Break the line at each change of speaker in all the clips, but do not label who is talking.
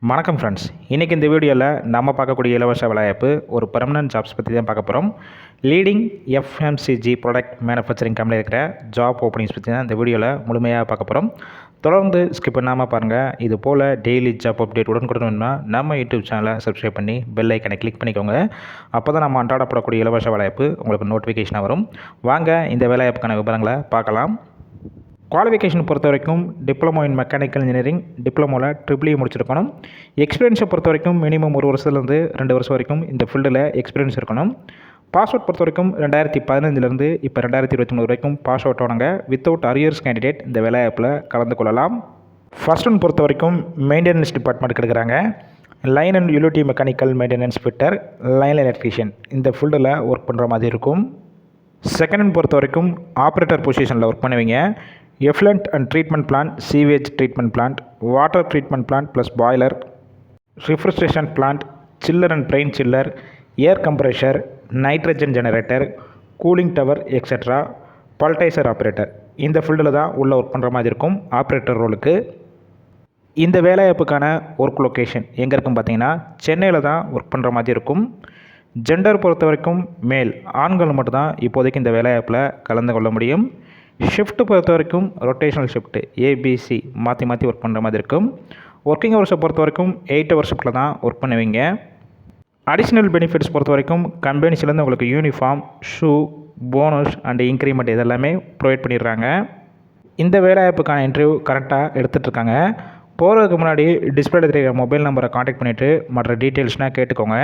வணக்கம் ஃப்ரெண்ட்ஸ். இன்றைக்கி இந்த வீடியோவில் நம்ம பார்க்கக்கூடிய இலவச வேலைவாய்ப்பு ஒரு பெர்மனன்ட் ஜாப்ஸ் பற்றி தான் பார்க்க போகிறோம். லீடிங் எஃப்எம்சிஜி ப்ராடக்ட் மேனுஃபேக்சரிங் கம்பெனியில் இருக்கிற ஜாப் ஓப்பனிங்ஸ் பற்றி தான் இந்த வீடியோவில் முழுமையாக பார்க்க போகிறோம். தொடர்ந்து ஸ்கிப் பண்ணாமல் பாருங்கள். இது போல் டெய்லி ஜாப் அப்டேட் உடனுக்குடனா நம்ம யூடியூப் சேனலை சப்ஸ்கிரைப் பண்ணி பெல் ஐக்கனை கிளிக் பண்ணிக்கோங்க. அப்போ தான் நம்ம அன்றாடப்படக்கூடிய இலவச வேலைவாய்ப்பு உங்களுக்கு நோட்டிஃபிகேஷனாக வரும். வாங்க இந்த வேலைவாய்ப்புக்கான விவரங்களை பார்க்கலாம். குவாலிஃபிகேஷன் பொறுத்த வரைக்கும் டிப்ளமோ இன் மெக்கானிக்கல் இன்ஜினியரிங், டிப்ளமோவில் ட்ரிபிள் முடிச்சிருக்கணும். எக்ஸ்பீரியன்ஸை பொறுத்த வரைக்கும் மினிமம் 1 வருஷத்துலேருந்து 2 வருஷம் வரைக்கும் இந்த ஃபீல்டில் எக்ஸ்பீரியன்ஸ் இருக்கணும். பாஸ் அவுட் பொறுத்த வரைக்கும் 2015 இப்போ 2023 வரைக்கும் பாஸ் அவுட் ஆனவங்க வித்தவுட் அரியர்ஸ் கேண்டிடேட் இந்த வேலைவாய்ப்பில் கலந்து கொள்ளலாம். ஃபர்ஸ்ட் ஒன் பொறுத்த வரைக்கும் மெயின்டெனன்ஸ் டிபார்ட்மெண்ட் எடுக்கிறாங்க. Line and unity mechanical maintenance fitter, line electrician இந்த ஃபீல்டில் ஒர்க் பண்ணுற மாதிரி இருக்கும். செகண்ட் ஒன் பொறுத்த வரைக்கும் ஆப்ரேட்டர் பொசிஷனில் ஒர்க் பண்ணுவீங்க. Effluent and treatment plant, sewage treatment plant, water treatment plant plus boiler, refrigeration plant, chiller and drain chiller, air compressor, nitrogen generator, cooling tower etcetera, பல்டைசர் ஆப்ரேட்டர் இந்த ஃபீல்டில் தான் உள்ளே ஒர்க் பண்ணுற மாதிரி இருக்கும் ஆப்ரேட்டர் ரோலுக்கு. இந்த வேலைவாய்ப்புக்கான ஒர்க் லொக்கேஷன் எங்கே இருக்குன்னு பார்த்தீங்கன்னா சென்னையில் தான் ஒர்க் பண்ணுற மாதிரி இருக்கும். ஜெண்டர் பொறுத்த வரைக்கும் மேல், ஆண்கள் மட்டும்தான் இப்போதைக்கு இந்த வேலைவாய்ப்பில் கலந்து கொள்ள முடியும். ஷிஃப்ட்டு பொறுத்த வரைக்கும் ரொட்டேஷனல் ஷிஃப்ட்டு ஏபிசி மாற்றி ஒர்க் பண்ணுற மாதிரி இருக்கும். ஒர்க்கிங் ஹவர்ஸை பொறுத்த வரைக்கும் 8 ஹவர் ஷிஃப்ட்டில் தான் ஒர்க் பண்ணுவீங்க. அடிஷ்னல் பெனிஃபிட்ஸ் பொறுத்த வரைக்கும் கம்பெனிஸ்லேருந்து உங்களுக்கு uniform, shoe, bonus and increment இதெல்லாமே ப்ரொவைட் பண்ணிடுறாங்க. இந்த வேலைவாய்ப்புக்கான இன்டர்வியூ கரெக்டாக எடுத்துகிட்ருக்காங்க. போகிறதுக்கு முன்னாடி டிஸ்பிளேல தெரிகிற மொபைல் நம்பரை காண்டாக்ட் பண்ணிவிட்டு மற்ற டீட்டெயில்ஸ்னால் கேட்டுக்கோங்க.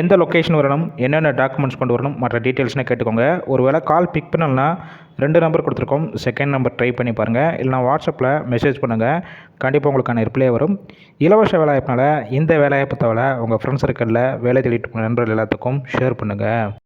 எந்த லொக்கேஷன் வரணும், என்னென்ன டாக்குமெண்ட்ஸ் கொண்டு வரணும் மற்ற டீட்டெயில்ஸ்னால் கேட்டுக்கோங்க. ஒரு வேளை கால் பிக் பண்ணலன்னா 2 நம்பர் கொடுத்துருக்கோம், செகண்ட் நம்பர் ட்ரை பண்ணி பாருங்கள். இல்லைனா வாட்ஸ்அப்பில் மெசேஜ் பண்ணுங்கள், கண்டிப்பாக உங்களுக்கான ரிப்ளை வரும். இலவச வேலைவாய்ப்பினால் இந்த வேலைவாய்ப்பு தவிர உங்கள் ஃப்ரெண்ட்ஸ் சர்க்கிளில் வேலை தேடிட்டு நண்பர்கள் எல்லாத்துக்கும் ஷேர் பண்ணுங்கள்.